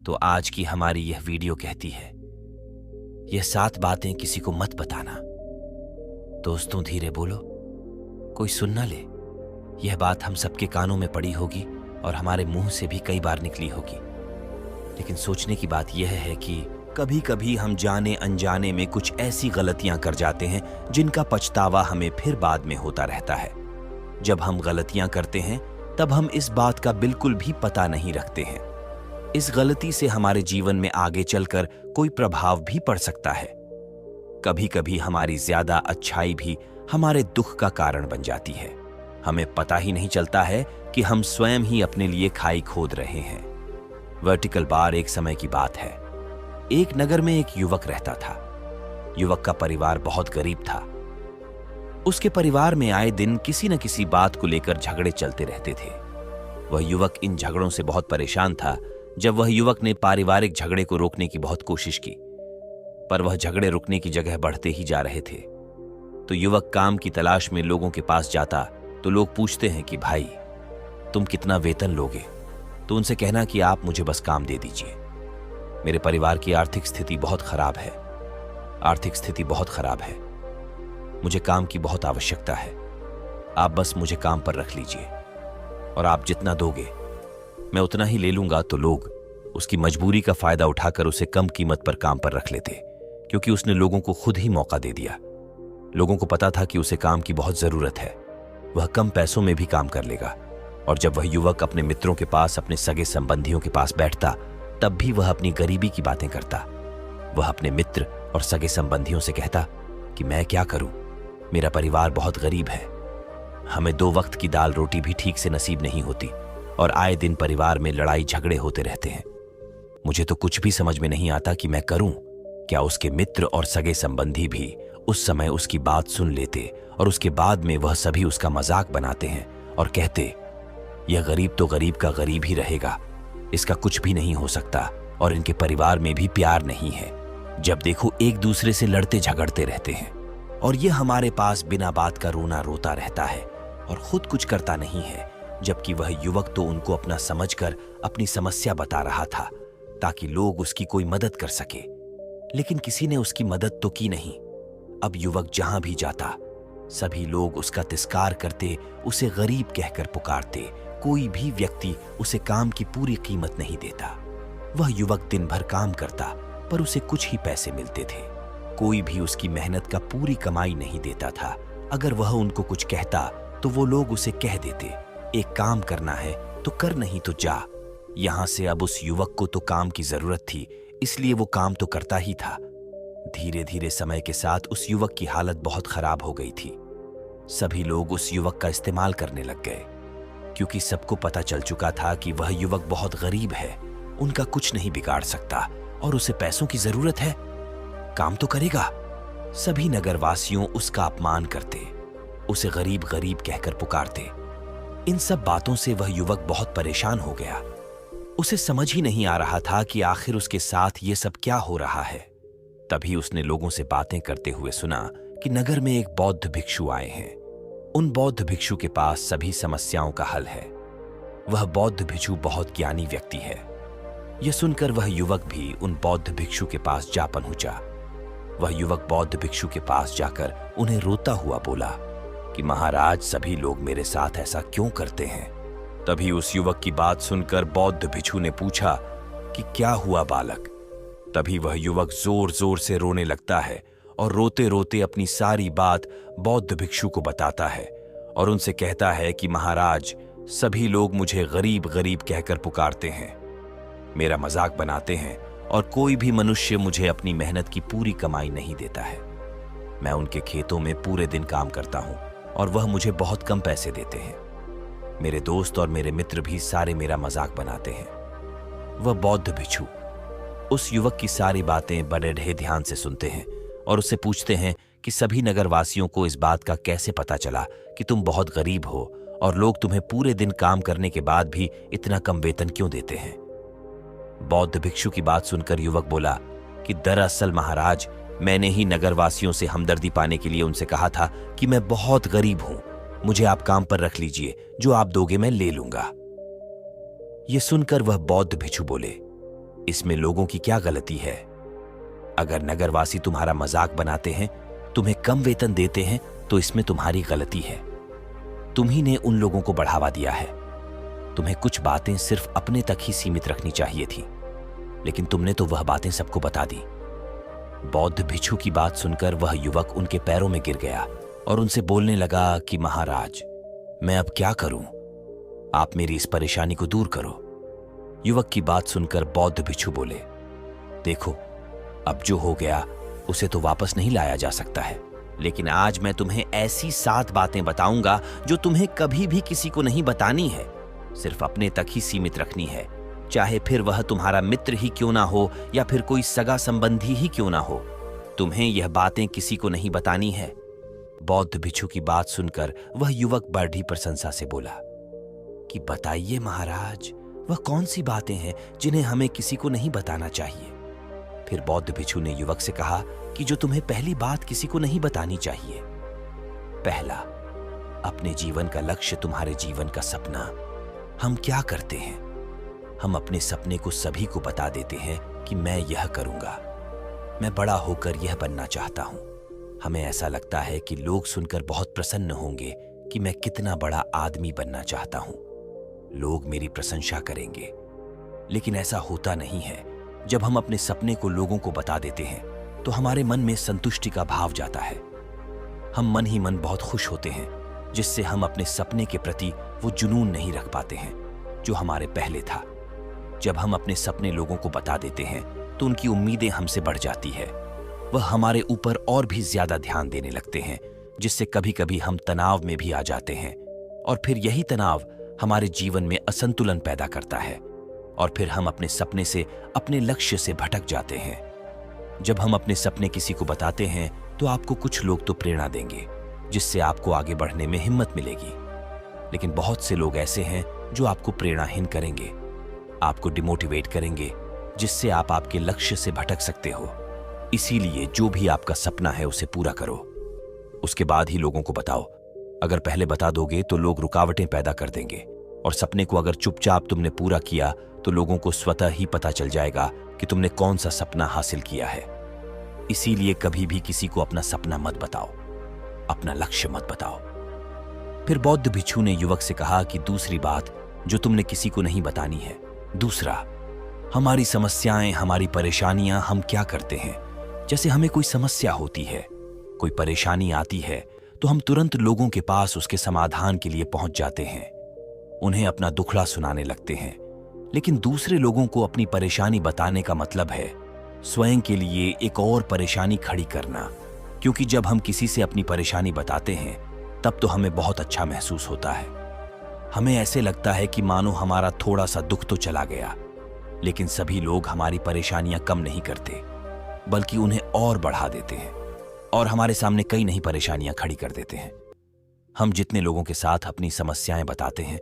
तो आज की हमारी यह वीडियो कहती है, यह 7 बातें किसी को मत बताना। दोस्तों धीरे बोलो, कोई सुन ना ले। यह बात हम सबके कानों में पड़ी होगी और हमारे मुंह से भी कई बार निकली होगी। लेकिन सोचने की बात यह है कि कभी कभी हम जाने अनजाने में कुछ ऐसी गलतियां कर जाते हैं जिनका पछतावा हमें फिर बाद में होता रहता है। जब हम गलतियां करते हैं तब हम इस बात का बिल्कुल भी पता नहीं रखते हैं। इस गलती से हमारे जीवन में आगे चलकर कोई प्रभाव भी पड़ सकता है। कभी कभी हमारी ज्यादा अच्छाई भी हमारे दुख का कारण बन जाती है। हमें पता ही नहीं चलता है कि हम स्वयं ही अपने लिए खाई खोद रहे हैं। वर्टिकल बार एक समय की बात है। एक नगर में एक युवक रहता था। युवक का परिवार बहुत गरीब था। उसके परिवार में आए दिन किसी न किसी बात को लेकर झगड़े चलते रहते थे। वह युवक इन झगड़ों से बहुत परेशान था। जब वह युवक ने पारिवारिक झगड़े को रोकने की बहुत कोशिश की, पर वह झगड़े रुकने की जगह बढ़ते ही जा रहे थे। तो युवक काम की तलाश में लोगों के पास जाता तो लोग पूछते हैं कि भाई तुम कितना वेतन लोगे? तो उनसे कहना कि आप मुझे बस काम दे दीजिए। मेरे परिवार की आर्थिक स्थिति बहुत खराब है। आर्थिक स्थिति बहुत खराब है। मुझे काम की बहुत आवश्यकता है। आप बस मुझे काम पर रख लीजिए और आप जितना दोगे मैं उतना ही ले लूंगा। तो लोग उसकी मजबूरी का फायदा उठाकर उसे कम कीमत पर काम पर रख लेते, क्योंकि उसने लोगों को खुद ही मौका दे दिया। लोगों को पता था कि उसे काम की बहुत जरूरत है। वह कम पैसों में भी काम कर लेगा। और जब वह युवक अपने मित्रों के पास, अपने सगे संबंधियों के पास बैठता, तब भी वह अपनी गरीबी की बातें करता। वह अपने मित्र और सगे संबंधियों से कहता कि मैं क्या करूं, मेरा परिवार बहुत गरीब है। हमें 2 वक्त की दाल रोटी भी ठीक से नसीब नहीं होती और आए दिन परिवार में लड़ाई झगड़े होते रहते हैं। मुझे तो कुछ भी समझ में नहीं आता कि मैं करूं क्या। उसके मित्र और सगे संबंधी भी उस समय उसकी बात सुन लेते और उसके बाद में वह सभी उसका मजाक बनाते हैं और कहते, यह गरीब तो गरीब का गरीब ही रहेगा, इसका कुछ भी नहीं हो सकता और इनके परिवार में भी प्यार नहीं है। जब देखो एक दूसरे से लड़ते झगड़ते रहते हैं और यह हमारे पास बिना बात का रोना रोता रहता है और खुद कुछ करता नहीं है। जबकि वह युवक तो उनको अपना समझकर अपनी समस्या बता रहा था ताकि लोग उसकी कोई मदद कर सके, लेकिन किसी ने उसकी मदद तो की नहीं। अब युवक जहां भी जाता सभी लोग उसका तिरस्कार करते, उसे गरीब कहकर पुकारते। कोई भी व्यक्ति उसे काम की पूरी कीमत नहीं देता। वह युवक दिन भर काम करता पर उसे कुछ ही पैसे मिलते थे। कोई भी उसकी मेहनत का पूरी कमाई नहीं देता था। अगर वह उनको कुछ कहता तो वो लोग उसे कह देते, एक काम करना है तो कर, नहीं तो जा। यहां से अब उस युवक को तो काम की जरूरत थी, इसलिए वो काम तो करता ही था। धीरे धीरे समय के साथ उस युवक की हालत बहुत खराब हो गई थी। सभी लोग उस युवक का इस्तेमाल करने लग गए, क्योंकि सबको पता चल चुका था कि वह युवक बहुत गरीब है, उनका कुछ नहीं बिगाड़ सकता और उसे पैसों की जरूरत है। काम तो करेगा। सभी नगरवासियों उसका अपमान करते, उसे गरीब गरीब कहकर पुकारते। इन सब बातों से वह युवक बहुत परेशान हो गया। उसे समझ ही नहीं आ रहा था कि आखिर उसके साथ ये सब क्या हो रहा है। तभी उसने लोगों से बातें करते हुए सुना कि नगर में एक बौद्ध भिक्षु आए हैं। उन बौद्ध भिक्षु के पास सभी समस्याओं का हल है। वह बौद्ध भिक्षु बहुत ज्ञानी व्यक्ति है। यह सुनकर वह युवक भी उन बौद्ध भिक्षु के पास जा पहुंचा। वह युवक बौद्ध भिक्षु के पास जाकर उन्हें रोता हुआ बोला कि महाराज, सभी लोग मेरे साथ ऐसा क्यों करते हैं? तभी उस युवक की बात सुनकर बौद्ध भिक्षु ने पूछा कि क्या हुआ बालक? तभी वह युवक जोर जोर से रोने लगता है और रोते रोते अपनी सारी बात बौद्ध भिक्षु को बताता है और उनसे कहता है कि महाराज, सभी लोग मुझे गरीब गरीब कहकर पुकारते हैं, मेरा मजाक बनाते हैं और कोई भी मनुष्य मुझे अपनी मेहनत की पूरी कमाई नहीं देता है। मैं उनके खेतों में पूरे दिन काम करता हूं और वह मुझे बहुत कम पैसे देते हैं। मेरे दोस्त और मेरे मित्र भी सारे मेरा मजाक बनाते हैं। वह बौद्ध भिक्षु उस युवक की सारी बातें बड़े ध्यान से सुनते हैं और उससे पूछते हैं कि सभी नगरवासियों को इस बात का कैसे पता चला कि तुम बहुत गरीब हो और लोग तुम्हें पूरे दिन काम करने के बाद भी इतना कम वेतन क्यों देते हैं? बौद्ध भिक्षु की बात सुनकर युवक बोला कि दरअसल महाराज, मैंने ही नगरवासियों से हमदर्दी पाने के लिए उनसे कहा था कि मैं बहुत गरीब हूं, मुझे आप काम पर रख लीजिए, जो आप दोगे मैं ले लूंगा। यह सुनकर वह बौद्ध भिक्षु बोले इसमें लोगों की क्या गलती है? अगर नगरवासी तुम्हारा मजाक बनाते हैं, तुम्हें कम वेतन देते हैं, तो इसमें तुम्हारी गलती है। तुम ही ने उन लोगों को बढ़ावा दिया है। तुम्हें कुछ बातें सिर्फ अपने तक ही सीमित रखनी चाहिए थी, लेकिन तुमने तो वह बातें सबको बता दी। बौद्ध भिक्षु की बात सुनकर वह युवक उनके पैरों में गिर गया और उनसे बोलने लगा कि महाराज, मैं अब क्या करूं? आप मेरी इस परेशानी को दूर करो। युवक की बात सुनकर बौद्ध भिक्षु बोले, देखो, अब जो हो गया उसे तो वापस नहीं लाया जा सकता है, लेकिन आज मैं तुम्हें ऐसी 7 बातें बताऊंगा जो तुम्हें कभी भी किसी को नहीं बतानी है, सिर्फ अपने तक ही सीमित रखनी है, चाहे फिर वह तुम्हारा मित्र ही क्यों ना हो या फिर कोई सगा संबंधी ही क्यों ना हो। तुम्हें यह बातें किसी को नहीं बतानी है। बौद्ध भिक्षु की बात सुनकर वह युवक बड़ी प्रशंसा से बोला कि बताइए महाराज, वह कौन सी बातें हैं जिन्हें हमें किसी को नहीं बताना चाहिए? फिर बौद्ध भिक्षु ने युवक से कहा कि जो तुम्हें पहली बात किसी को नहीं बतानी चाहिए। पहला, अपने जीवन का लक्ष्य, तुम्हारे जीवन का सपना। हम क्या करते हैं? हम अपने सपने को सभी को बता देते हैं कि मैं यह करूंगा, मैं बड़ा होकर यह बनना चाहता हूं। हमें ऐसा लगता है कि लोग सुनकर बहुत प्रसन्न होंगे कि मैं कितना बड़ा आदमी बनना चाहता हूं, लोग मेरी प्रशंसा करेंगे। लेकिन ऐसा होता नहीं है। जब हम अपने सपने को लोगों को बता देते हैं तो हमारे मन में संतुष्टि का भाव जाता है। हम मन ही मन बहुत खुश होते हैं, जिससे हम अपने सपने के प्रति वो जुनून नहीं रख पाते हैं जो हमारे पहले था। जब हम अपने सपने लोगों को बता देते हैं तो उनकी उम्मीदें हमसे बढ़ जाती है। वह हमारे ऊपर और भी ज्यादा ध्यान देने लगते हैं, जिससे कभी कभी हम तनाव में भी आ जाते हैं, और फिर यही तनाव हमारे जीवन में असंतुलन पैदा करता है, और फिर हम अपने सपने से, अपने लक्ष्य से भटक जाते हैं। जब हम अपने सपने किसी को बताते हैं तो आपको कुछ लोग तो प्रेरणा देंगे, जिससे आपको आगे बढ़ने में हिम्मत मिलेगी, लेकिन बहुत से लोग ऐसे हैं जो आपको प्रेरणाहीन करेंगे, आपको डिमोटिवेट करेंगे, जिससे आप आपके लक्ष्य से भटक सकते हो। इसीलिए जो भी आपका सपना है उसे पूरा करो, उसके बाद ही लोगों को बताओ। अगर पहले बता दोगे तो लोग रुकावटें पैदा कर देंगे, और सपने को अगर चुपचाप तुमने पूरा किया तो लोगों को स्वतः ही पता चल जाएगा कि तुमने कौन सा सपना हासिल किया है। इसीलिए कभी भी किसी को अपना सपना मत बताओ, अपना लक्ष्य मत बताओ। फिर बौद्ध भिक्षु ने युवक से कहा कि दूसरी बात जो तुमने किसी को नहीं बतानी है। दूसरा, हमारी समस्याएं, हमारी परेशानियां, हम क्या करते हैं, जैसे हमें कोई समस्या होती है, कोई परेशानी आती है, तो हम तुरंत लोगों के पास उसके समाधान के लिए पहुंच जाते हैं, उन्हें अपना दुखड़ा सुनाने लगते हैं। लेकिन दूसरे लोगों को अपनी परेशानी बताने का मतलब है स्वयं के लिए एक और परेशानी खड़ी करना, क्योंकि जब हम किसी से अपनी परेशानी बताते हैं तब तो हमें बहुत अच्छा महसूस होता है। हमें ऐसे लगता है कि मानो हमारा थोड़ा सा दुख तो चला गया, लेकिन सभी लोग हमारी परेशानियां कम नहीं करते, बल्कि उन्हें और बढ़ा देते हैं और हमारे सामने कई नई परेशानियां खड़ी कर देते हैं। हम जितने लोगों के साथ अपनी समस्याएं बताते हैं,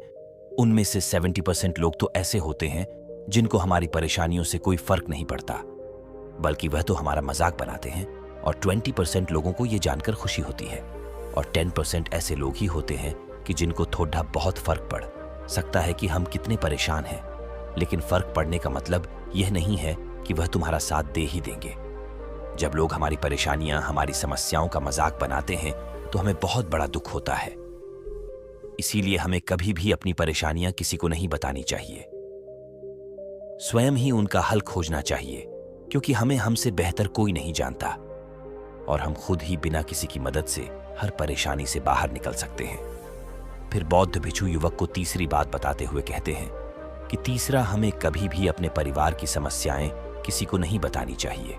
उनमें से 70% लोग तो ऐसे होते हैं जिनको हमारी परेशानियों से कोई फर्क नहीं पड़ता, बल्कि वह तो हमारा मजाक बनाते हैं, और 20% लोगों को यह जानकर खुशी होती है, और 10% ऐसे लोग ही होते हैं कि जिनको थोड़ा बहुत फर्क पड़ सकता है कि हम कितने परेशान हैं। लेकिन फर्क पड़ने का मतलब यह नहीं है कि वह तुम्हारा साथ दे ही देंगे। जब लोग हमारी परेशानियां, हमारी समस्याओं का मजाक बनाते हैं तो हमें बहुत बड़ा दुख होता है। इसीलिए हमें कभी भी अपनी परेशानियां किसी को नहीं बतानी चाहिए, स्वयं ही उनका हल खोजना चाहिए, क्योंकि हमें हमसे बेहतर कोई नहीं जानता, और हम खुद ही बिना किसी की मदद से हर परेशानी से बाहर निकल सकते हैं। फिर बौद्ध भिक्षु युवक को तीसरी बात बताते हुए कहते हैं कि तीसरा, हमें कभी भी अपने परिवार की समस्याएं किसी को नहीं बतानी चाहिए।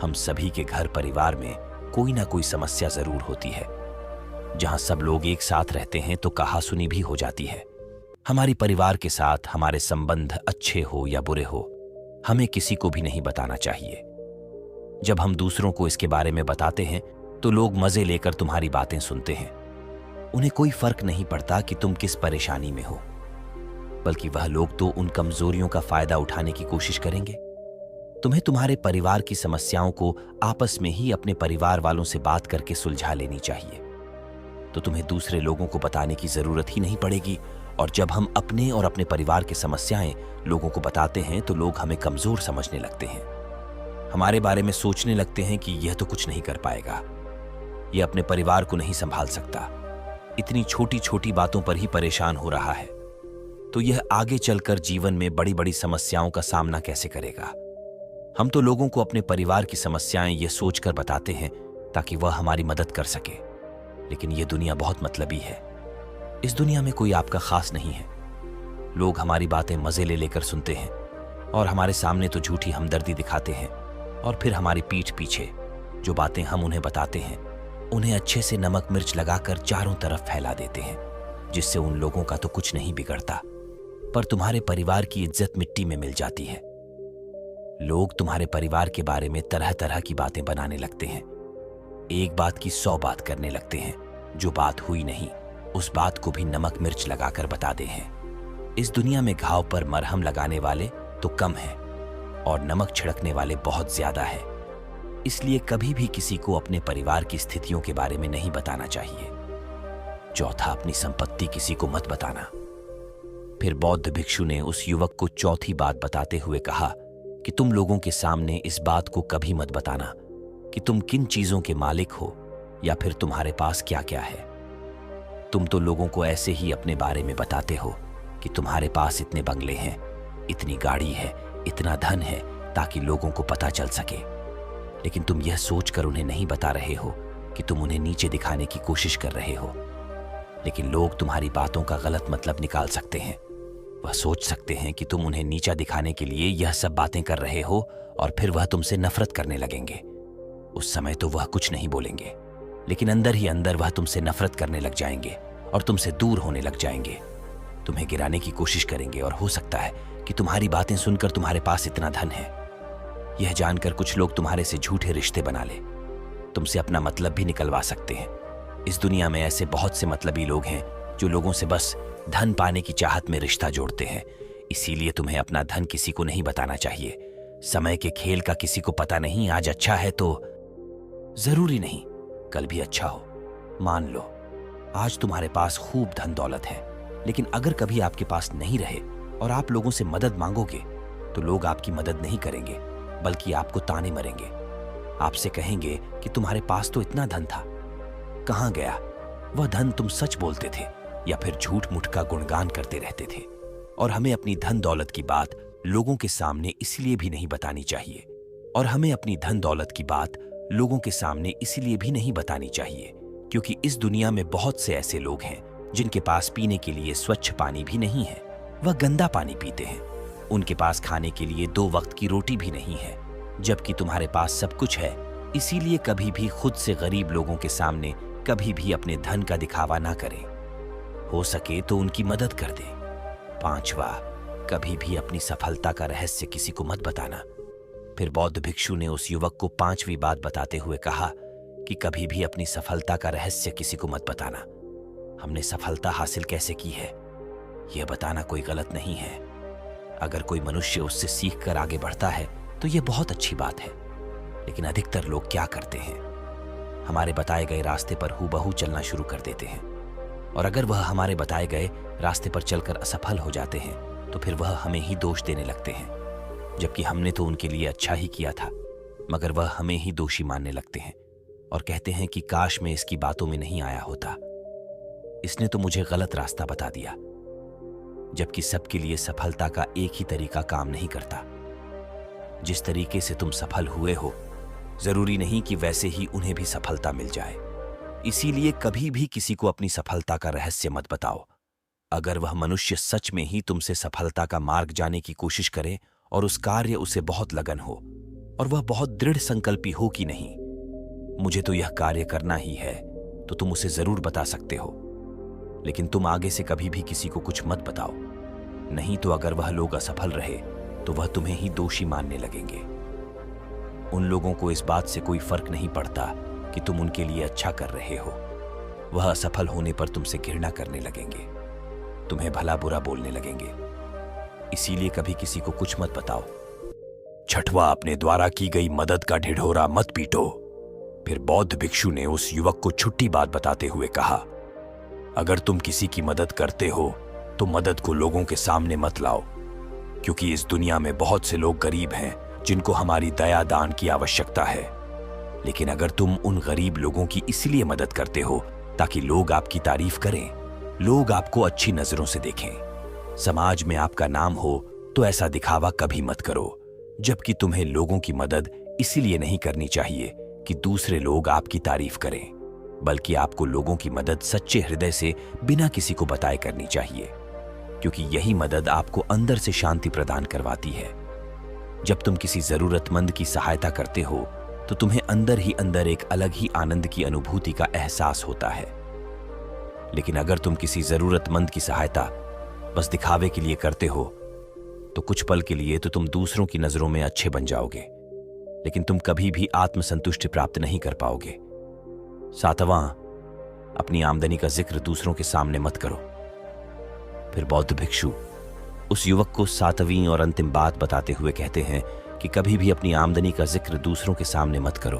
हम सभी के घर परिवार में कोई ना कोई समस्या जरूर होती है। जहां सब लोग एक साथ रहते हैं तो कहासुनी भी हो जाती है। हमारी परिवार के साथ हमारे संबंध अच्छे हो या बुरे हो, हमें किसी को भी नहीं बताना चाहिए। जब हम दूसरों को इसके बारे में बताते हैं तो लोग मजे लेकर तुम्हारी बातें सुनते हैं। उन्हें कोई फर्क नहीं पड़ता कि तुम किस परेशानी में हो, बल्कि वह लोग तो उन कमजोरियों का फायदा उठाने की कोशिश करेंगे। तुम्हें तुम्हारे परिवार की समस्याओं को आपस में ही अपने परिवार वालों से बात करके सुलझा लेनी चाहिए, तो तुम्हें दूसरे लोगों को बताने की जरूरत ही नहीं पड़ेगी और जब हम अपने और अपने परिवार की समस्याएं लोगों को बताते हैं तो लोग हमें कमजोर समझने लगते हैं। हमारे बारे में सोचने लगते हैं कि यह तो कुछ नहीं कर पाएगा, यह अपने परिवार को नहीं संभाल सकता, इतनी छोटी छोटी बातों पर ही परेशान हो रहा है, तो यह आगे चलकर जीवन में बड़ी बड़ी समस्याओं का सामना कैसे करेगा। हम तो लोगों को अपने परिवार की समस्याएं ये सोचकर बताते हैं ताकि वह हमारी मदद कर सके, लेकिन यह दुनिया बहुत मतलबी है। इस दुनिया में कोई आपका खास नहीं है। लोग हमारी बातें मजे ले लेकर सुनते हैं और हमारे सामने तो झूठी हमदर्दी दिखाते हैं, और फिर हमारी पीठ पीछे जो बातें हम उन्हें बताते हैं उन्हें अच्छे से नमक मिर्च लगाकर चारों तरफ फैला देते हैं, जिससे उन लोगों का तो कुछ नहीं बिगड़ता, पर तुम्हारे परिवार की इज्जत मिट्टी में मिल जाती है। लोग तुम्हारे परिवार के बारे में तरह तरह की बातें बनाने लगते हैं, एक बात की 100 बात करने लगते हैं। जो बात हुई नहीं उस बात को भी नमक मिर्च लगाकर बताते हैं। इस दुनिया में घाव पर मरहम लगाने वाले तो कम हैं और नमक छिड़कने वाले बहुत ज्यादा है। इसलिए कभी भी किसी को अपने परिवार की स्थितियों के बारे में नहीं बताना चाहिए। चौथा, अपनी संपत्ति किसी को मत बताना। फिर बौद्ध भिक्षु ने उस युवक को चौथी बात बताते हुए कहा कि तुम लोगों के सामने इस बात को कभी मत बताना कि तुम किन चीजों के मालिक हो या फिर तुम्हारे पास क्या क्या है। तुम तो लोगों को ऐसे ही अपने बारे में बताते हो कि तुम्हारे पास इतने बंगले हैं, इतनी गाड़ी है, इतना धन है, ताकि लोगों को पता चल सके। लेकिन तुम यह सोचकर उन्हें नहीं बता रहे हो कि तुम उन्हें नीचे दिखाने की कोशिश कर रहे हो। लेकिन लोग तुम्हारी बातों का गलत मतलब निकाल सकते हैं। वह सोच सकते हैं कि तुम उन्हें नीचा दिखाने के लिए यह सब बातें कर रहे हो और फिर वह तुमसे नफरत करने लगेंगे। उस समय तो वह कुछ नहीं बोलेंगे, लेकिन अंदर ही अंदर वह तुमसे नफरत करने लग जाएंगे और तुमसे दूर होने लग जाएंगे। तुम्हें गिराने की कोशिश करेंगे और हो सकता है कि तुम्हारी बातें सुनकर तुम्हारे पास इतना धन है, यह जानकर कुछ लोग तुम्हारे से झूठे रिश्ते बना ले, तुमसे अपना मतलब भी निकलवा सकते हैं। इस दुनिया में ऐसे बहुत से मतलबी लोग हैं जो लोगों से बस धन पाने की चाहत में रिश्ता जोड़ते हैं। इसीलिए तुम्हें अपना धन किसी को नहीं बताना चाहिए। समय के खेल का किसी को पता नहीं। आज अच्छा है तो जरूरी नहीं कल भी अच्छा हो। मान लो आज तुम्हारे पास खूब धन दौलत है, लेकिन अगर कभी आपके पास नहीं रहे और आप लोगों से मदद मांगोगे तो लोग आपकी मदद नहीं करेंगे, बल्कि आपको ताने मरेंगे। आपसे कहेंगे कि तुम्हारे पास तो इतना धन था, कहां गया वह धन? तुम सच बोलते थे या फिर झूठ मूठ का गुणगान करते रहते थे। और हमें अपनी धन दौलत की बात लोगों के सामने इसलिए भी नहीं बतानी चाहिए क्योंकि इस दुनिया में बहुत से ऐसे लोग हैं जिनके पास पीने के लिए स्वच्छ पानी भी नहीं है, वह गंदा पानी पीते हैं। उनके पास खाने के लिए 2 वक्त की रोटी भी नहीं है, जबकि तुम्हारे पास सब कुछ है। इसीलिए कभी भी खुद से गरीब लोगों के सामने कभी भी अपने धन का दिखावा ना करें। हो सके तो उनकी मदद कर दें। 5वां, कभी भी अपनी सफलता का रहस्य किसी को मत बताना। फिर बौद्ध भिक्षु ने उस युवक को 5वीं बात बताते हुए कहा कि कभी भी अपनी सफलता का रहस्य किसी को मत बताना। हमने सफलता हासिल कैसे की है यह बताना कोई गलत नहीं है। अगर कोई मनुष्य उससे सीख कर आगे बढ़ता है तो यह बहुत अच्छी बात है। लेकिन अधिकतर लोग क्या करते हैं, हमारे बताए गए रास्ते पर हूबहू चलना शुरू कर देते हैं, और अगर वह हमारे बताए गए रास्ते पर चलकर असफल हो जाते हैं तो फिर वह हमें ही दोष देने लगते हैं, जबकि हमने तो उनके लिए अच्छा ही किया था। मगर वह हमें ही दोषी मानने लगते हैं और कहते हैं कि काश मैं इसकी बातों में नहीं आया होता, इसने तो मुझे गलत रास्ता बता दिया। जबकि सबके लिए सफलता का एक ही तरीका काम नहीं करता। जिस तरीके से तुम सफल हुए हो जरूरी नहीं कि वैसे ही उन्हें भी सफलता मिल जाए। इसीलिए कभी भी किसी को अपनी सफलता का रहस्य मत बताओ। अगर वह मनुष्य सच में ही तुमसे सफलता का मार्ग जाने की कोशिश करे और उस कार्य उसे बहुत लगन हो और वह बहुत दृढ़ संकल्पी हो कि नहीं मुझे तो यह कार्य करना ही है, तो तुम उसे जरूर बता सकते हो। लेकिन तुम आगे से कभी भी किसी को कुछ मत बताओ, नहीं तो अगर वह लोग असफल रहे तो वह तुम्हें ही दोषी मानने लगेंगे। उन लोगों को इस बात से कोई फर्क नहीं पड़ता कि तुम उनके लिए अच्छा कर रहे हो। वह असफल होने पर तुमसे घृणा करने लगेंगे, तुम्हें भला बुरा बोलने लगेंगे। इसीलिए कभी किसी को कुछ मत बताओ। 6वां, अपने द्वारा की गई मदद का ढिढोरा मत पीटो। फिर बौद्ध भिक्षु ने उस युवक को छुट्टी बात बताते हुए कहा, अगर तुम किसी की मदद करते हो तो मदद को लोगों के सामने मत लाओ, क्योंकि इस दुनिया में बहुत से लोग गरीब हैं जिनको हमारी दया दान की आवश्यकता है। लेकिन अगर तुम उन गरीब लोगों की इसलिए मदद करते हो ताकि लोग आपकी तारीफ करें, लोग आपको अच्छी नजरों से देखें, समाज में आपका नाम हो, तो ऐसा दिखावा कभी मत करो। जबकि तुम्हें लोगों की मदद इसीलिए नहीं करनी चाहिए कि दूसरे लोग आपकी तारीफ करें, बल्कि आपको लोगों की मदद सच्चे हृदय से बिना किसी को बताए करनी चाहिए, क्योंकि यही मदद आपको अंदर से शांति प्रदान करवाती है। जब तुम किसी जरूरतमंद की सहायता करते हो तो तुम्हें अंदर ही अंदर एक अलग ही आनंद की अनुभूति का एहसास होता है। लेकिन अगर तुम किसी जरूरतमंद की सहायता बस दिखावे के लिए करते हो तो कुछ पल के लिए तो तुम दूसरों की नजरों में अच्छे बन जाओगे, लेकिन तुम कभी भी आत्मसंतुष्टि प्राप्त नहीं कर पाओगे। 7वां, अपनी आमदनी का जिक्र दूसरों के सामने मत करो। फिर बौद्ध भिक्षु उस युवक को 7वीं और अंतिम बात बताते हुए कहते हैं कि कभी भी अपनी आमदनी का जिक्र दूसरों के सामने मत करो,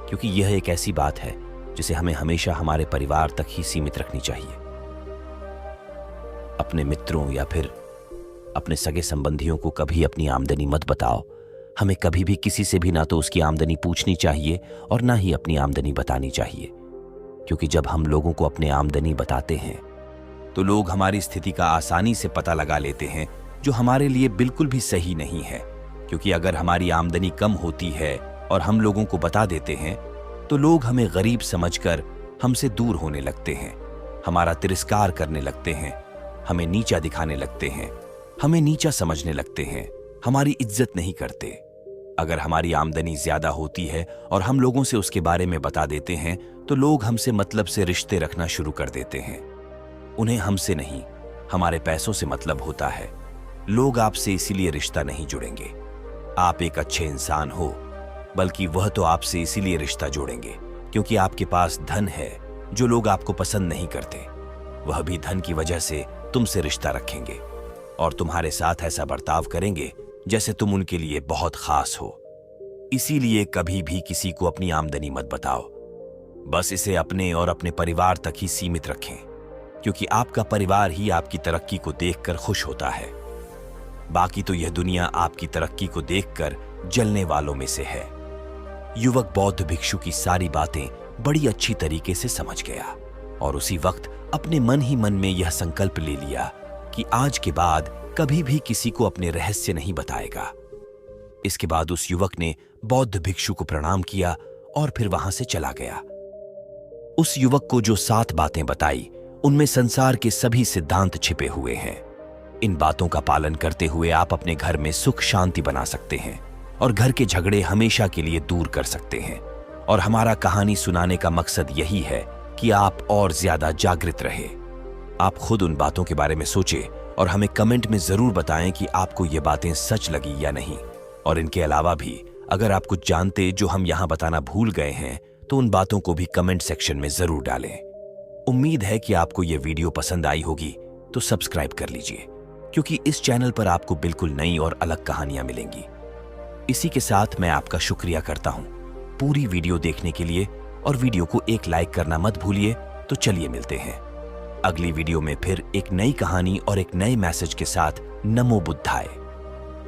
क्योंकि यह एक ऐसी बात है जिसे हमें हमेशा हमारे परिवार तक ही सीमित रखनी चाहिए। अपने मित्रों या फिर अपने सगे संबंधियों को कभी अपनी आमदनी मत बताओ। हमें कभी भी किसी से भी ना तो उसकी आमदनी पूछनी चाहिए और ना ही अपनी आमदनी बतानी चाहिए, क्योंकि जब हम लोगों को अपनी आमदनी बताते हैं तो लोग हमारी स्थिति का आसानी से पता लगा लेते हैं, जो हमारे लिए बिल्कुल भी सही नहीं है। क्योंकि अगर हमारी आमदनी कम होती है और हम लोगों को बता देते हैं तो लोग हमें गरीब समझकर हमसे दूर होने लगते हैं, हमारा तिरस्कार करने लगते हैं, हमें नीचा दिखाने लगते हैं, हमें नीचा समझने लगते हैं, हमारी इज्जत नहीं करते। अगर हमारी आमदनी ज्यादा होती है और हम लोगों से उसके बारे में बता देते हैं तो लोग हमसे मतलब से रिश्ते रखना शुरू कर देते हैं। उन्हें हमसे नहीं, हमारे पैसों से मतलब होता है। लोग आपसे इसीलिए रिश्ता नहीं जुड़ेंगे आप एक अच्छे इंसान हो, बल्कि वह तो आपसे इसीलिए रिश्ता जोड़ेंगे क्योंकि आपके पास धन है जो लोग आपको पसंद नहीं करते। वह भी धन की वजह से तुमसे रिश्ता रखेंगे और तुम्हारे साथ ऐसा बर्ताव करेंगे जैसे तुम उनके लिए बहुत खास हो। इसीलिए कभी भी किसी को अपनी आमदनी मत बताओ, बस इसे अपने और अपने परिवार तक ही सीमित रखें, क्योंकि आपका परिवार ही आपकी तरक्की को देखकर खुश होता है। बाकी तो यह दुनिया आपकी तरक्की को देखकर जलने वालों में से है। युवक बौद्ध भिक्षु की सारी बातें बड़ी अच्छी तरीके से समझ गया और उसी वक्त अपने मन ही मन में यह संकल्प ले लिया कि आज के बाद कभी भी किसी को अपने रहस्य नहीं बताएगा। इसके बाद उस युवक ने बौद्ध भिक्षु को प्रणाम किया और फिर वहां से चला गया। उस युवक को जो 7 बातें बताई उनमें संसार के सभी सिद्धांत छिपे हुए हैं। इन बातों का पालन करते हुए आप अपने घर में सुख शांति बना सकते हैं और घर के झगड़े हमेशा के लिए दूर कर सकते हैं। और हमारा कहानी सुनाने का मकसद यही है कि आप और ज्यादा जागृत रहे। आप खुद उन बातों के बारे में सोचें और हमें कमेंट में जरूर बताएं कि आपको ये बातें सच लगी या नहीं। और इनके अलावा भी अगर आप कुछ जानते जो हम यहाँ बताना भूल गए हैं तो उन बातों को भी कमेंट सेक्शन में जरूर डालें। उम्मीद है कि आपको ये वीडियो पसंद आई होगी, तो सब्सक्राइब कर लीजिए, क्योंकि इस चैनल पर आपको बिल्कुल नई और अलग कहानियां मिलेंगी। इसी के साथ मैं आपका शुक्रिया करता हूं पूरी वीडियो देखने के लिए, और वीडियो को एक लाइक करना मत भूलिए। तो चलिए मिलते हैं अगली वीडियो में फिर एक नई कहानी और एक नए मैसेज के साथ। नमो बुद्धाय।